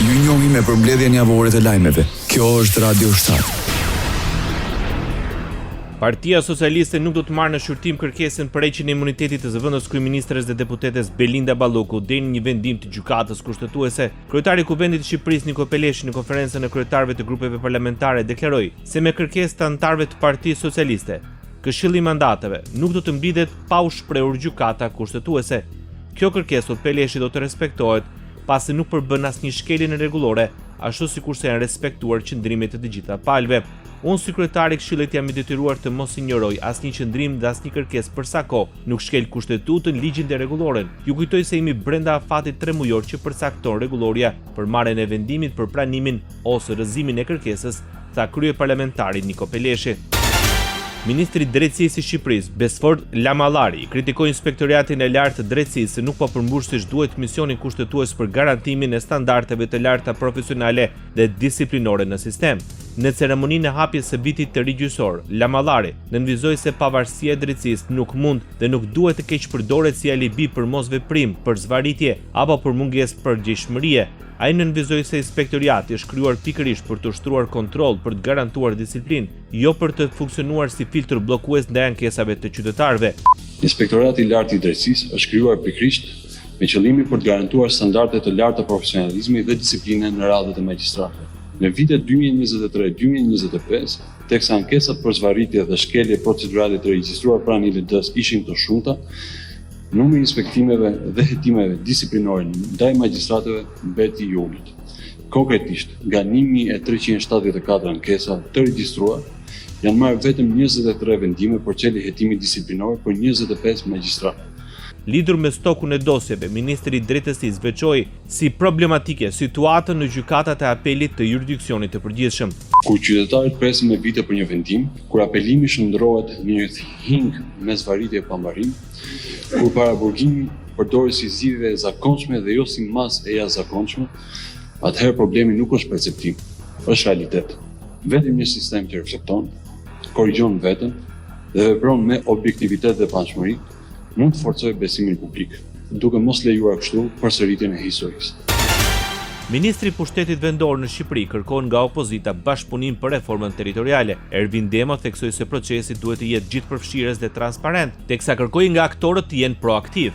Ju njohim me përmbledhjen javore të lajmeve. Kjo është Radio Shtat. Partia Socialiste nuk do të marrë në shqyrtim kërkesën për heqjen e imunitetit të zëvendës kryeministres dhe deputetes Belinda Balloku deri në një vendim të gjykatës kushtetuese. Kryetari i Kuvendit të Shqipërisë Niko Peleshi në konferencën e kryetarëve të grupeve parlamentare deklaroi se me kërkesë të anëtarëve të Partisë Socialiste, Këshilli i Mandateve nuk do të mblidhet pa u shprehur gjykata kushtetuese. Kjo kërkesë thot Peleshi do të respektohet pasi nuk përbën asnjë shkelje në rregullore, ashtu sikurse janë respektuar qëndrimet e të gjitha palëve. Unë si kryetari i Këshillit jam i detyruar të mos injoroj asnjë qëndrim dhe asnjë kërkesë për sa kohë nuk shkel kushtetutën, ligjin dhe rregulloren. Ju kujtoj se jemi brenda afatit 3 mujor që përcakton rregulloria për marrjen e vendimit për pranimin ose rrëzimin e kërkesës, tha kryeparlamentari Niko Peleshi. Ministri i Drejtësisë i Shqipërisë, Besford Lamallari, kritikoi Inspektoratin e Lartë të Drejtësisë se nuk po përmbush siç duhet misionin kushtetues për garantimin e standardeve të larta profesionale dhe disiplinore në sistem. Në ceremoninë e hapjes së vitit të ri gjyqësor, Lamallari nënvizoi se pavarësia e drejtësisë nuk mund dhe nuk duhet të keqpërdoret si alibi për mosveprim, për zvarritje apo për mungesë përgjegjëshmërie. Ai nënvizoi se inspektorati është krijuar pikërisht për të ushtruar kontroll, për të garantuar disiplinë, jo për të funksionuar si filtr bllokues ndaj ankesave të qytetarëve. Inspektorati i Lartë i Drejtësisë është krijuar pikërisht me qëllimin për të garantuar standarde të larta profesionalizmi dhe disipline në radhët e magjistratëve. Në vitet 2023-2025, teksa ankesat për zvarritje dhe shkelje procedurale të regjistruar pranë ILD-s ishin të shumta, numri i inspektimeve dhe hetimeve disiplinore ndaj magjistratëve mbeti i ulët. Konkretisht, nga 1374 ankesa të regjistruar, janë marrë vetëm 23 vendime për çelje hetimi disiplinor për 25 magjistratë. Lidhur me stokun e dosjeve, Ministri i Drejtësisë veçoi si problematike situatën në gjykatat e apelit të jurisdiksionit të përgjithshëm. Kur qytetarët presin me vite për një vendim, kur apelimi shndrohet në një hing me zvarritje e pambarim, kur paraburgimi përdoret si zgjidhje e zakonshme dhe jo si masë e jashtëzakonshme, atëherë problemi nuk është perceptim, është realitet. Vetëm një sistem që reflekton, korrigjon veten dhe vepron me objektivitet dhe pamshmëri, mund të forcojë besimin publik, duke mos lejuar kështu përsëritjen e historisë. Ministri i Pushtetit Vendor në Shqipëri kërkon nga opozita bashkëpunim për reformën territoriale. Ervin Demo theksoi se procesi duhet të jetë gjithëpërfshirës dhe transparent, teksa kërkoi nga aktorët të jenë proaktiv.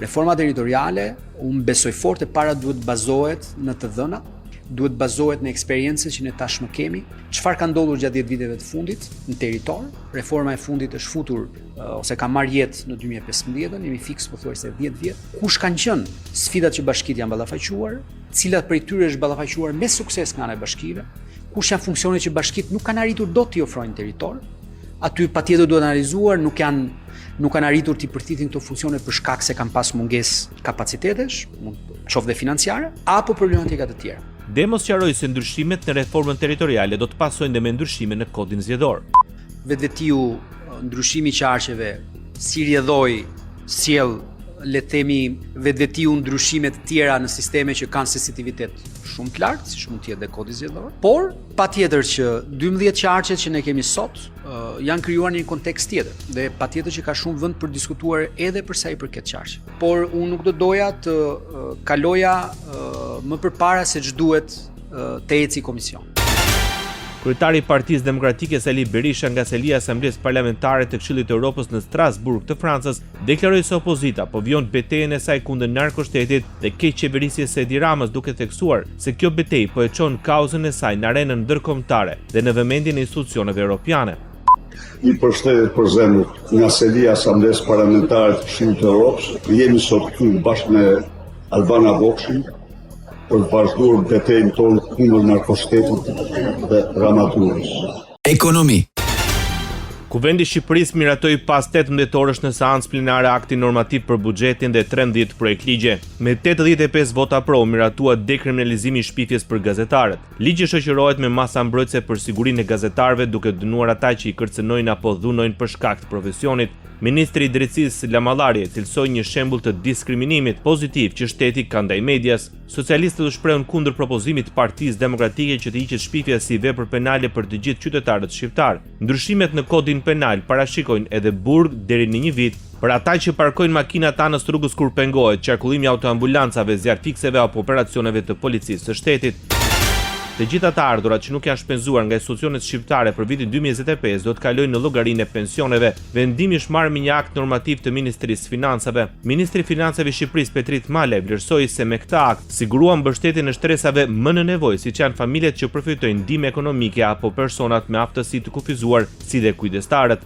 Reforma territoriale, unë besoj fort e para duhet bazohet në të dhënat, duhet bazohet në eksperiencën që ne tashmë kemi, çfarë ka ndodhur gjatë 10 viteve të fundit në territor. Reforma e fundit është futur ose ka marrë jetë në 2015, jemi fiks pothuajse 10 vjet. Kush kanë qenë sfidat që bashkitë janë ballafaqur, cilat prej tyre është ballafaqur me sukses nga ana e bashkive, kush janë funksionet që bashkitë nuk kanë arritur dot t'i ofrojnë territor. Aty patjetër duhet analizuar, nuk kanë arritur t'i përthithin këto funksione për shkak se kanë pas mungesë kapacitetesh, qoftë dhe financiare, apo problematika të tjera. Demos sqaroi se ndryshimet në reformën territoriale do të pasojnë dhe me ndryshime në kodin zgjedhor. Vetvetiu ndryshimi i qarqeve si rrjedhoi sjell le të themi vetvetiu ndryshime të tjera në sisteme që kanë sensitivitet shumë të lartë, siç mund të jetë dhe kodi zgjedhor. Por patjetër që 12 qarqet që ne kemi sot janë krijuar në një kontekst tjetër dhe patjetër që ka shumë vend për diskutuar edhe për sa i përket qarqeve. Por unë nuk do doja të kaloja më përpara se ç'duhet të eci komision. Kryetari i Partisë Demokratike Sali Berisha nga selia e Asamblesë Parlamentare të Këshillit të Evropës në Strasburg të Francës deklaroi se opozita po vjon betejën e saj kundër narkoshtetit dhe keqçeverisjes së Edi Ramës, duke theksuar se kjo betejë po e çon kauzën e saj në arenën ndërkombëtare dhe në vëmendjen e institucioneve europiane. I përshëndet për zemër nga selia e Asamblesë Parlamentare të Këshillit të Evropës. Jemi sot këtu bashkë me Albana Bokshin për të vazhduar betejën tonë kundër narkoshtetit dhe ramaturës. Ekonomi. Kuvendi i Shqipërisë miratoi pas 18 orësh në seancë plenare aktin normativ për buxhetin dhe 13 projekt ligje. Me 85 vota pro miratua dekriminalizimi i shpifjes për gazetarët. Ligji shoqërohet me masa mbrojtëse për sigurinë e gazetarëve, duke dënuar ata që i kërcënojnë apo dhunojnë për shkak të profesionit. Ministri i Drejtësisë Lamallari cilsoi një shembull të diskriminimit pozitiv që shteti ka ndaj medias. Socialistët u shprehën kundër propozimit të Partisë Demokratike që të hiqet shpifja si vepër penale për të gjithë qytetarët shqiptar. Ndryshimet në kodin penal parashikojnë edhe burg deri në 1 vit Për ata që parkojnë makinat anës rrugës kur pengohet, qarkullimi autoambulancave, zjarr fikseve apo operacioneve të policisë së shtetit. Të gjitha të ardhurat që nuk janë shpenzuar nga institucionet shqiptare për vitin 2025 do të kalojnë në llogarinë e pensioneve. Vendimi është marrë me një akt normativ të Ministrisë Financave. Ministri i Financave i Shqipërisë Petrit Male vlerësoi se me këtë akt siguruan mbështetjen e shtresave më në nevojë, siç janë familjet që përfitojnë ndihmë ekonomike apo personat me aftësi të kufizuar, si dhe kujdestarët.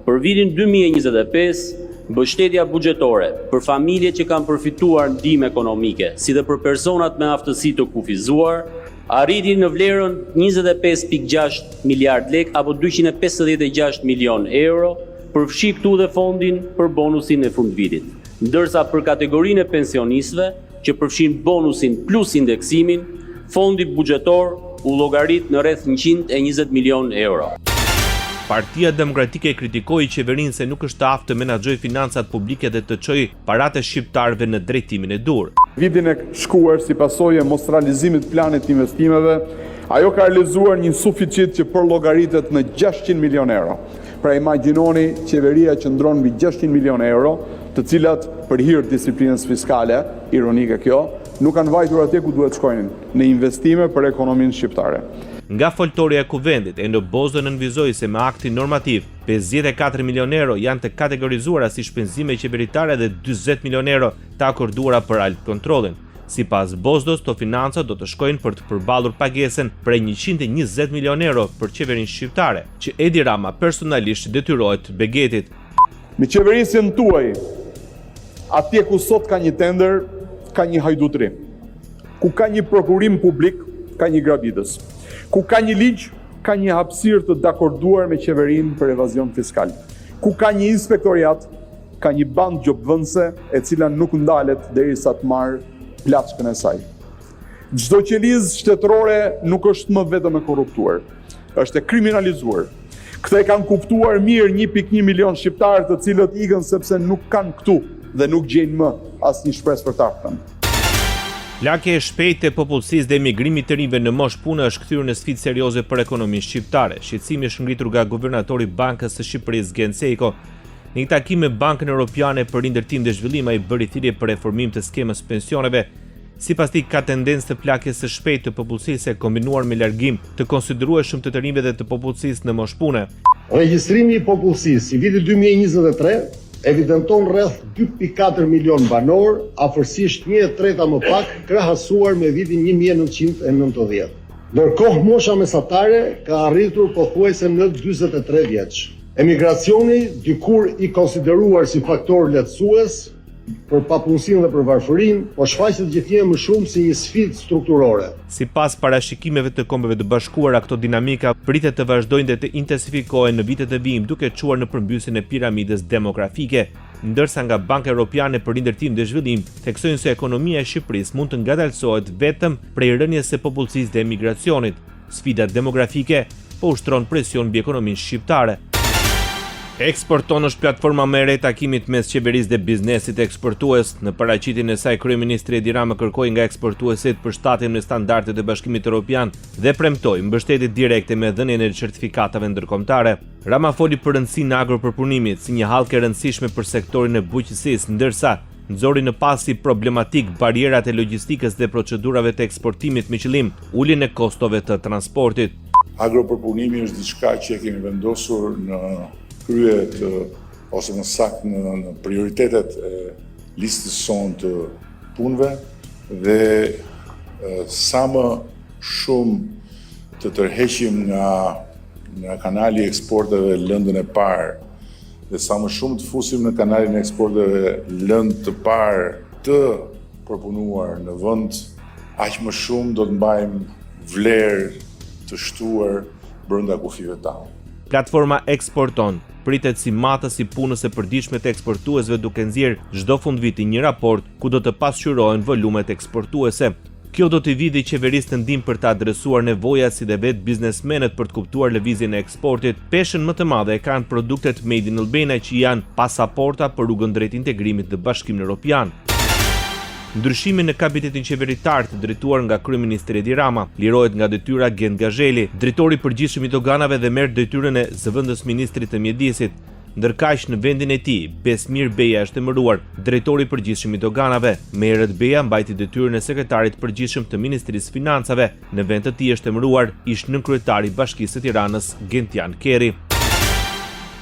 Për vitin 2025, mbështetja buxhetore për familjet që kanë përfituar ndihmë ekonomike, si dhe për personat me aftësi të kufizuar, arriti në vlerën 25.6 miliard lek apo 256 milion euro, përfshi këtu dhe fondin për bonusin e fundvitit. Ndërsa për kategorinë e pensionistëve, që përfshin bonusin plus indeksimin, fondi buxhetor u llogarit në rreth 120 milion euro. Partia Demokratike kritikoi qeverinë se nuk është aftë të menaxhojë financat publike dhe të çojë paratë e shqiptarëve në drejtimin e dur. Vitin e shkuar, si pasojë e mos realizimit të planit të investimeve, ajo ka realizuar një suficit që përllogaritet në 600 milion euro. Pra imagjinoni qeveria që ndron mbi 600 milion euro, të cilat për hir të disiplinës fiskale, ironike kjo, nuk kanë vajtur atje ku duhet shkojnë, në investime për ekonominë shqiptare. Nga foltorja e kuvendit, Endo Bozo nënvizoi se me aktin normativ, 54 milion euro janë të kategorizuara si shpenzime qeveritare dhe 40 milion euro të akorduara për alt kontrollin. Sipas Bozdos, to financa do të shkojnë për të përballur pagesën prej 120 milion euro për qeverinë shqiptare, që Edi Rama personalisht detyrohet begetit. Në qeverisjen tuaj, atje ku sot ka një tender, ka një hajdutri. Ku ka një prokurim publik, ka një grabitës. Ku ka një ligj, ka një hapësirë të dakorduar me qeverinë për evazion fiskal. Ku ka një inspektoriat, ka një bandë gjobdhënëse e cila nuk ndalet derisa të marrë plaçkën e saj. Çdo qelizë shtetërore nuk është më vetëm e korruptuar, është e kriminalizuar. Këtë e kanë kuptuar mirë 1.1 milion shqiptarë të cilët ikën sepse nuk kanë këtu dhe nuk gjejnë më asnjë shpresë për të ardhmen. Lakja e shpejtë e popullsisë dhe emigrimit të rinjve në moshë pune është kthyer në sfidë serioze për ekonominë shqiptare. Shqetësimi është ngritur nga guvernatori i Bankës së Shqipërisë Genseiko. Në një takim me Bankën Europiane për Rindërtim dhe Zhvillim, ai bëri thirrje për reformim të skemës pensioneve. Sipas tij ka tendencë të plakjes së shpejtë të popullsisë e kombinuar me largim të konsiderueshëm të rinjve dhe të popullsisë në moshë pune. Regjistrimi i popullsisë i vitit 2023 evidenton rreth 2.4 milion banor, afërsisht 1/3 më pak krahasuar me vitin 1990. Ndërkohë mosha mesatare ka arritur pothuajse në 43 vjeç. Emigracioni, dikur i konsideruar si faktor lehtësues për papunësinë dhe për varfërinë, po shfaqet gjithnjë më shumë si një sfidë strukturore. Sipas parashikimeve të Kombeve të Bashkuara, këto dinamika pritet të vazhdojnë dhe të intensifikohen në vitet e vijim, duke çuar në përmbysjen e piramidës demografike, ndërsa nga Banka Europiane për Rindërtim dhe Zhvillim theksojnë se ekonomia e Shqipërisë mund të ngadalësohet vetëm prej rënies së popullsisë dhe emigracionit. Sfida demografike po ushtron presion mbi ekonominë shqiptare. Eksporton është platforma më e re e takimit mes qeverisë dhe biznesit eksportues. Në paraqitjen e saj, kryeministri Edi Rama kërkoi nga eksportuesit përshtatjen me standardet e Bashkimit Evropian dhe premtoi mbështetje direkte me dhënien e certifikatave ndërkombëtare. Rama foli për rëndësinë e agropërpunimit si një hallkë e rëndësishme për sektorin e bujqësisë, ndërsa nxori në pas si problematik barierat e logjistikës dhe procedurave të eksportimit me qëllim uljen e kostove të transportit. Agropërpunimi është diçka që e kemi vendosur në kryet ose më saktë në prioritetet e listës sonë të punëve dhe sa më shumë të tërheqim nga kanali i eksporteve lëndën e parë dhe sa më shumë të fusim në kanalin e eksporteve lëndë të parë të përpunuar në vend, aq më shumë do të mbajmë vlerë të shtuar brenda kufive tona. Platforma Eksporton pritet si matës i punës e përditshme të eksportuesve, duke nxjerrë çdo fundviti një raport ku do të pasqyrohen volumet eksportuese. Kjo do të vijë qeverisë të ndihmë për të adresuar nevojat si dhe vetë biznesmenët për të kuptuar lëvizjen e eksportit. Peshën më të madhe e kanë produktet Made in Albania, që janë pasaporta për rrugën drejt integrimit në Bashkimin Evropian. Ndryshimi në kabinetin qeveritar të drejtuar nga kryeministri Edi Rama lirohet nga detyra Gent Gazheli, drejtori i përgjithshëm i doganave, dhe merr detyrën e zëvendës ministrit të mjedisit. Ndërkaq në vendin e tij, Besmir Beja është emëruar drejtori i përgjithshëm i doganave. Më herët Beja mbajti detyrën e sekretarit përgjithshëm të Ministrisë Financave. Në vend të tij është emëruar ish nënkryetari i Bashkisë së Tiranës, Gentian Keri.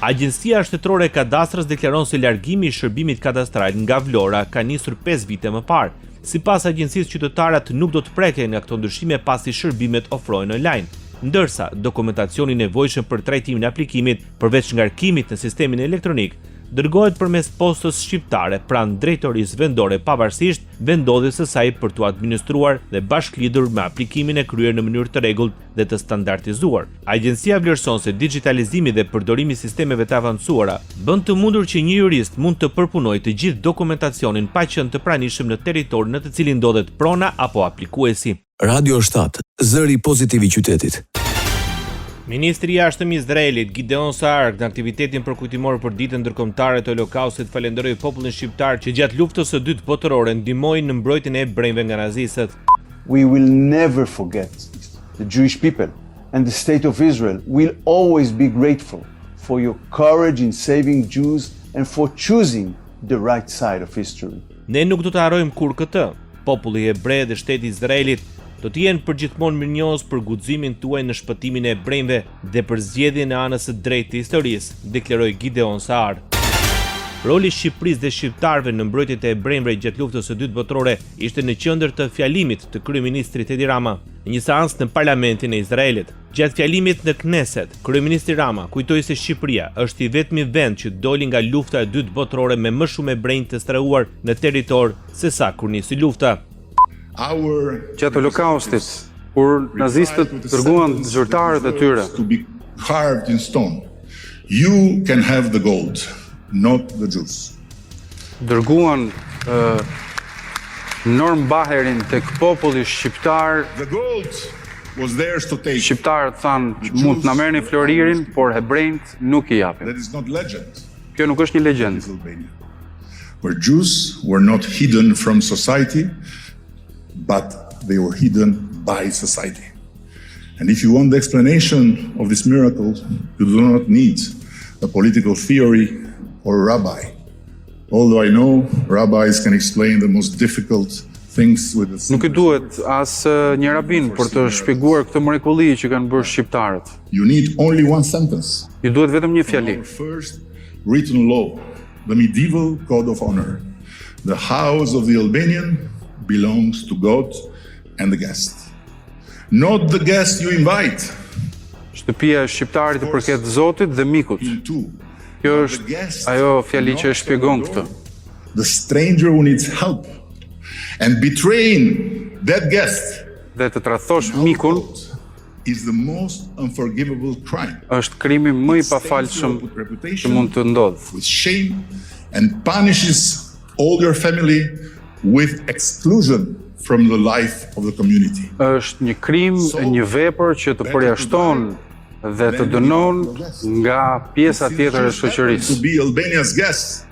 Agjencia Shtetërore e Kadastrës deklaron se largimi i shërbimit kadastral nga Vlora ka nisur 5 vite më parë. Sipas agjencisë, qytetarët nuk do të preken nga këto ndryshime pasi shërbimet ofrohen online, ndërsa dokumentacioni i nevojshëm për trajtimin e aplikimit, përveç ngarkimit në sistemin elektronik, dërgohet përmes postës shqiptare pranë drejtorisë vendore pavarësisht vendodhjes së saj për t'u administruar dhe bashkëlidhur me aplikimin e kryer në mënyrë të rregullt dhe të standardizuar. Agjencia vlerëson se digitalizimi dhe përdorimi i sistemeve të avancuara bën të mundur që një jurist mund të përpunojë të gjithë dokumentacionin pa qenë të pranishëm në territorin në të cilin ndodhet prona apo aplikuesi. Radio 7, zëri pozitiv i qytetit. Ministri i Jashtëm i Izraelit, Gideon Saar, në aktivitetin përkujtimor për ditën ndërkombëtare të Holokaustit, falenderoi popullin shqiptar që gjatë luftës së dytë botërore ndihmoi në mbrojtjen e hebrejve nga nazistët. We will never forget the Jewish people, and the state of Israel will always be grateful for your courage in saving Jews and for choosing the right side of history. Ne nuk do të harrojmë kur këtë. Populli hebrej dhe shteti i Izraelit do të jenë përgjithmonë mirënjohës për guximin tuaj në shpëtimin e hebrejve dhe për zgjedhjen e anës së drejtë të historisë, deklaroi Gideon Saar. Roli i Shqipërisë dhe shqiptarëve në mbrojtjen e hebrejve gjatë luftës së dytë botërore ishte në qendër të fjalimit të kryeministrit Edi Rama në një seancë në parlamentin e Izraelit. Gjatë fjalimit në Knesset, kryeministri Rama kujtoi se Shqipëria është i vetmi vend që doli nga lufta e dytë botërore me më shumë hebrejë të strehuar në territor se sa kur nisi lufta. Gjatë Holokaustit, kur nazistët dërguan zyrtarët e tyre, to be carved in stone. You can have the gold, not the Jews. Dërguan Norm Baherin tek populli shqiptar. The gold was theirs to take. Shqiptarët thanë mund të na merrni floririn, por hebrejt nuk i japin. That is not legend. Kjo nuk është një legjend. Where Jews were not hidden from society, but they were hidden by society. And if you want the explanation of this miracle, you do not need a political theory or a rabbi. Although I know rabbis can explain the most difficult things with the Nuk i duhet as një rabin për të shpjeguar këtë mrekulli që kanë bërë shqiptarët. You need only one sentence. Ju duhet vetëm një fjali. Our first written law, the medieval code of honor. The house of the Albanian belongs to God and the guest. Not the guest you invite. Shtëpia e shqiptarit i përket Zotit dhe mikut. Kjo është ajo fjali që e shpjegon këtë. The stranger who needs help and betraying that guest. Dhe të tradhtosh mikun is the most unforgivable crime. Është krimi më i pafalshëm që mund të ndodhë. With shame and punishes all your family with exclusion from the life of the community. Është një krim, një vepër që të përjashton dhe të dënon nga pjesa tjetër e shoqërisë. To be Albania's guest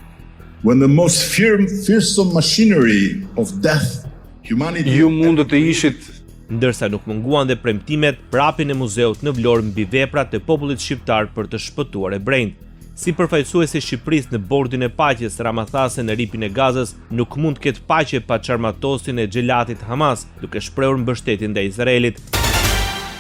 when the most fearsome machinery of death humanity. Ju mund të ishit, ndërsa nuk munguan dhe premtimet për hapjen e muzeut në Vlorë mbi veprat e popullit shqiptar për të shpëtuar hebrejt. Si përfaqësuesi i Shqipërisë në bordin e paqes, Rama tha se në ripin e Gazës nuk mund të ketë paqe pa çarmatosin e xhelatit Hamas, duke shprehur mbështetjen ndaj Izraelit.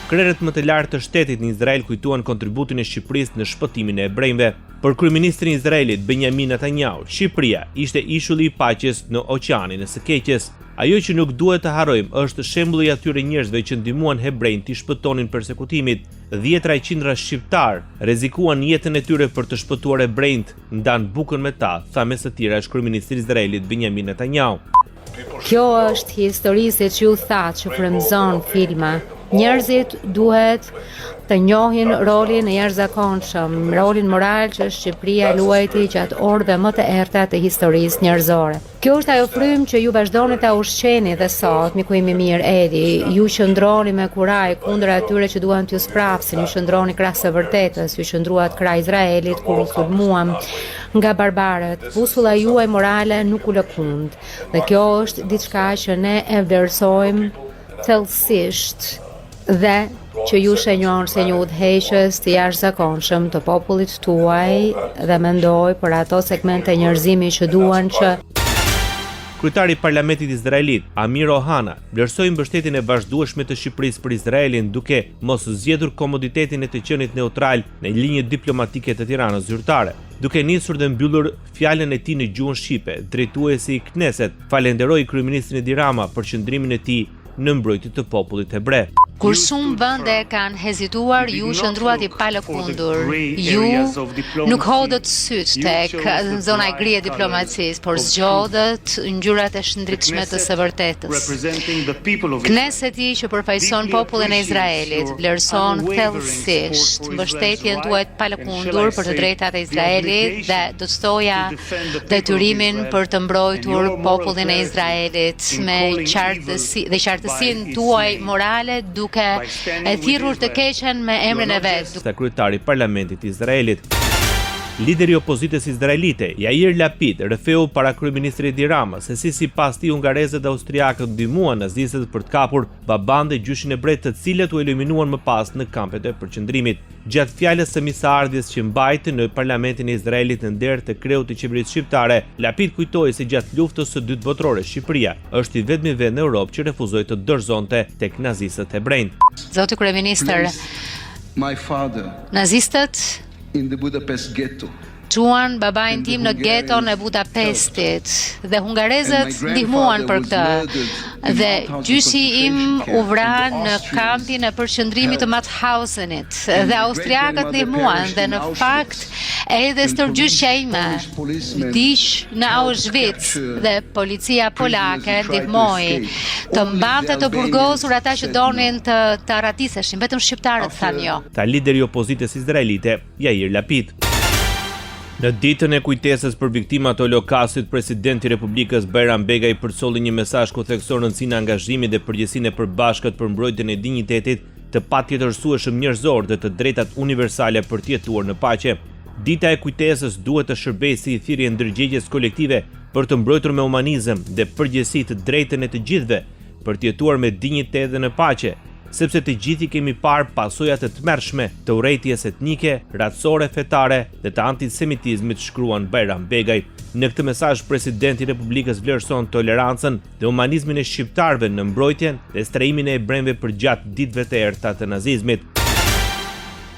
Krerët më të lartë të shtetit në Izrael kujtuan kontributin e Shqipërisë në shpëtimin e hebrejve. Për kryeministrin e Izraelit Benjamin Netanyahu, Shqipëria ishte ishulli i paqes në oqeanin e së keqes. Ajo që nuk duhet të harrojmë është shembulli i atyre njerëzve që ndihmuan hebrejt të shpëtonin persekutimit. 10 qindra shqiptar rrezikuan jetën e tyre për të shpëtuar hebrejt, ndan bukën me ta, tha mes të tjera kryeministri i Izraelit Benjamin Netanyahu. Kjo është historisë që ju thatë që frymëzon filma. Njerëzit duhet të njohin rolin e jashtëzakonshëm, rolin moral që Shqipëria luajti gjatë orëve më të errta të historisë njerëzore. Kjo është ajo frymë që ju vazhdoni ta ushqeni dhe sot, miku im i mirë Edi, ju qëndroni me kuraj kundër atyre që duan t'ju sprapsin, ju qëndroni krah së vërtetës, ju qëndruat krah Izraelit kur u sulmuam nga barbarët. Busulla juaj morale nuk u lëkund. Dhe kjo është diçka që ne e vlerësojmë thellësisht dhe që ju shenjoni si një udhëheqës të jashtëzakonshëm të popullit tuaj dhe mendoj për ato segmente njerëzimi që duan që Kryetari i Parlamentit Izraelit, Amir Ohana, vlerësoi mbështetjen e vazhdueshme të Shqipërisë për Izraelin duke mos zgjedhur komoditetin e të qenit neutral në linjë diplomatike të Tiranës zyrtare. Duke nisur dhe mbyllur fjalën e tij në gjuhën shqipe, drejtuesi i Kneset falenderoi kryeministrin Edi Rama për qëndrimin e tij në mbrojtje të popullit hebre. kur shumë vende kanë hezituar, ju qëndruat i palëkundur. Ju nuk hodhët syt tek zona e gri e diplomacisë, por zgjodhët ngjyrat e shëndritshme të së vërtetës. Kneseti që përfaqëson popullin e Izraelit vlerëson thellësisht mbështetjen tuaj të palëkundur për të drejtat e Izraelit dhe do të thoja detyrimin për të mbrojtur popullin e Izraelit me qartësinë tuaj morale duke e thirrur të keqen me emrin e vet. Kryetari i Parlamentit të Izraelit. Lideri i opozitës izraelite, Yair Lapid, rrëfeu para kryeministrit Edi Rama se si sipas tij hungarezët dhe austriakët ndihmuan nazistët për të kapur baban dhe gjyshin e bret, të cilët u eliminuan më pas në kampet e përqendrimit. Gjatë fjalës së misardhjes që mbajti në Parlamentin e Izraelit në derë të kreut të qeverisë shqiptare, Lapid kujtoi se gjatë luftës së dytë botërore Shqipëria është i vetmi vend në Europë që refuzoi të dorëzonte tek nazistët hebrejnë. Zoti kryeministër, nazistët çuan babain tim në geton e Budapestit dhe hungarezët ndihmuan për këtë. Dhe gjyshi im u vran në kampin e përqendrimit të Mauthausenit dhe austriakët ndihmuan dhe në fakt edhe stërgjyshja ime vdiq në Auschwitz dhe policia polake ndihmoi të mbante të burgosur ata që donin të radiseshin, vetëm shqiptarët thanë jo. Ta lideri i opozitës izraelite, Yair Lapid. Në ditën e kujtesës për viktimat e Holokaustit, presidenti i Republikës Bayram Begaj përsolli një mesazh ku theksoi rëndësinë e angazhimit dhe përgjegjësinë e përbashkët për mbrojtjen e dinjitetit të patjetërsueshëm njerëzor dhe të drejtat universale për të jetuar në paqe. Dita e kujtesës duhet të shërbejë si thirrje ndërgjegjes kolektive për të mbrojtur me humanizëm dhe përgjegjësi të drejtën e të gjithëve për të jetuar me dinjitet dhe në paqe, sepse të gjithi kemi parë pasojat e tmerrshme të urrejtjes etnike, racore, fetare dhe të antisemitizmit, shkruan Bayram Begaj. Në këtë mesazh, presidenti i Republikës vlerëson tolerancën dhe humanizmin e shqiptarëve në mbrojtjen dhe strehimin e hebrejve përgjatë ditëve të errta të nazizmit.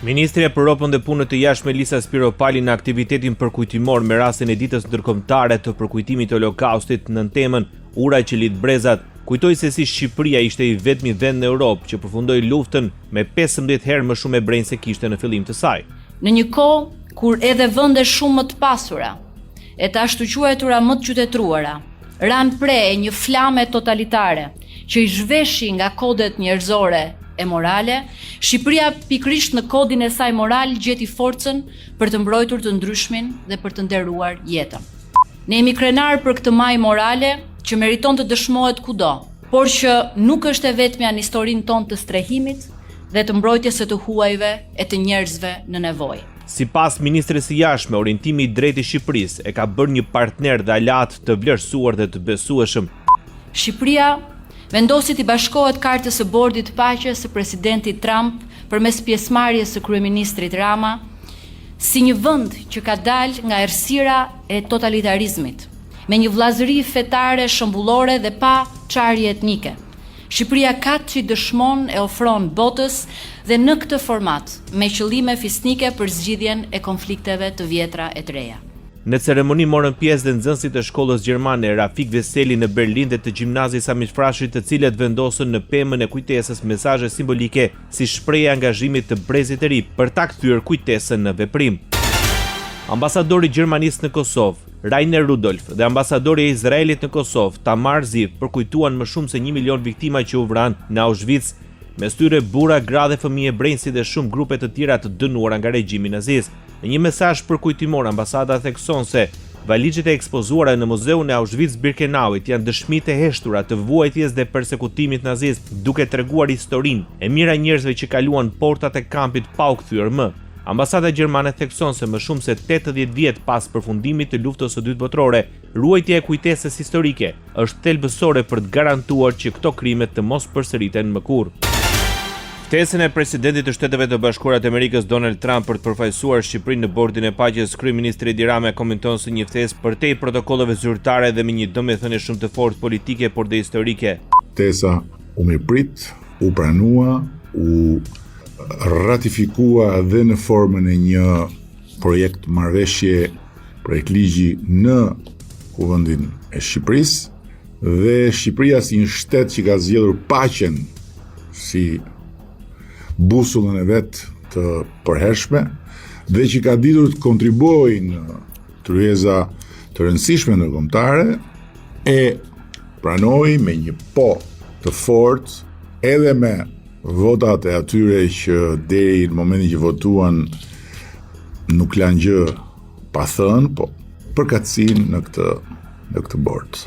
Ministrja për ropën dhe punët të jashtme Lisa Spiropali në aktivitetin përkujtimor me rastin e ditës ndërkombëtare të përkujtimit të Holokaustit në temën Ura që lidh brezat, kujtoi se si Shqipëria ishte i vetmi vend në Europë që përfundoi luftën me 15 herë më shumë hebrejnë se kishte në fillim të saj. Në një kohë kur edhe vende shumë më të pasura e të ashtu quajtura më të qytetruara ran pre e një flame totalitare që i zhveshi nga kodet njerëzore e morale, Shqipëria pikrisht në kodin e saj moral gjeti forcën për të mbrojtur të ndryshmin dhe për të nderuar jetën. Ne jemi krenar për këtë maj morale që meriton të dëshmohet kudo, por që nuk është e vetmja në historinë tonë të strehimit dhe të mbrojtjes së të huajve e të njerëzve në nevojë. Sipas ministres së jashtme, orientimi i drejtë i Shqipërisë e ka bërë një partner dhe aleat të vlerësuar dhe të besueshëm. Shqipëria vendosi të bashkohet kartës së bordit të paqes së presidentit Trump përmes pjesëmarrjes së kryeministrit Rama si një vend që ka dalë nga errësira e totalitarizmit, me një vllazëri fetare shëmbullore dhe pa çarje etnike. Shqipëria ka që dëshmon e ofron botës dhe në këtë format, me qëllime fisnike për zgjidhjen e konflikteve të vjetra e të reja. Në ceremoni morën pjesë dhe nxënësit e shkollës gjermane Rafik Veseli në Berlin dhe të gjimnazit Sami Frashëri, të cilët vendosën në pemën e kujtesës mesazhe simbolike si shprehje angazhimit të brezit të ri për ta kthyer kujtesën në veprim. Ambasadori i Gjermanisë në Kosovë, Rainer Rudolf, dhe ambasadori i Izraelit në Kosovë, Tamar Ziv, përkujtuan më shumë se 1 milion viktima që u vranë në Auschwitz, mes tyre burra, gra dhe fëmijë hebrejnë dhe shumë grupe të tjera të dënuara nga regjimi nazist. Në një mesazh përkujtimor, ambasada thekson se valixhet e ekspozuara në muzeun e Auschwitz-Birkenauit janë dëshmi të heshtura të vuajtjes dhe persekutimit nazist, duke treguar historinë e mirë e njerëzve që kaluan portat e kampit pa u kthyer më. Ambasada gjermane thekson se më shumë se 80 vjet pas përfundimit të luftës së dytë botërore, ruajtja e kujtesës historike është thelbësore për të garantuar që këto krime të mos përsëriten më kurrë. Ftesën e presidentit të Shteteve të Bashkuara të Amerikës Donald Trump për të përfaqësuar Shqipërinë në Bordin e Paqes, kryeministri Edi Rama komenton se një ftesë përtej protokolleve zyrtare dhe me një domethënie shumë të fortë politike por dhe historike. Ftesa u mirëprit, u pranua, u ratifikua dhe në formën e një projekt marrëveshje, projekt ligji në Kuvendin e Shqipërisë dhe Shqipëria si një shtet që ka zgjedhur paqen si busullën e vetë të përhershme dhe që ka ditur të kontribuojë në tryeza të rëndësishme ndërkombëtare e pranoi me një po të fortë edhe me votat e atyre që deri në momentin që votuan nuk lanë gjë pa thënë, po përkatësinë në këtë bord.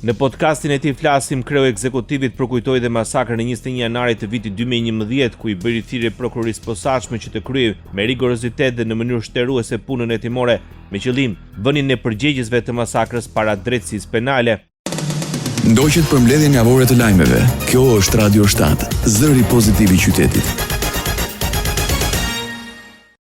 Në podcastin e tij flasim kreu ekzekutivit përkujtoi dhe masakrën e 21 janarit të vitit 2011 ku i bëri thirrje prokurorisë posaçme që të kryej me rigorozitet dhe në mënyrë shtruese punën e timore me qëllim vënien e përgjegjësve të masakrës para drejtësisë penale. Ndoqët për mbledhjen javore të lajmeve. Kjo është Radio 7, zëri pozitiv i qytetit.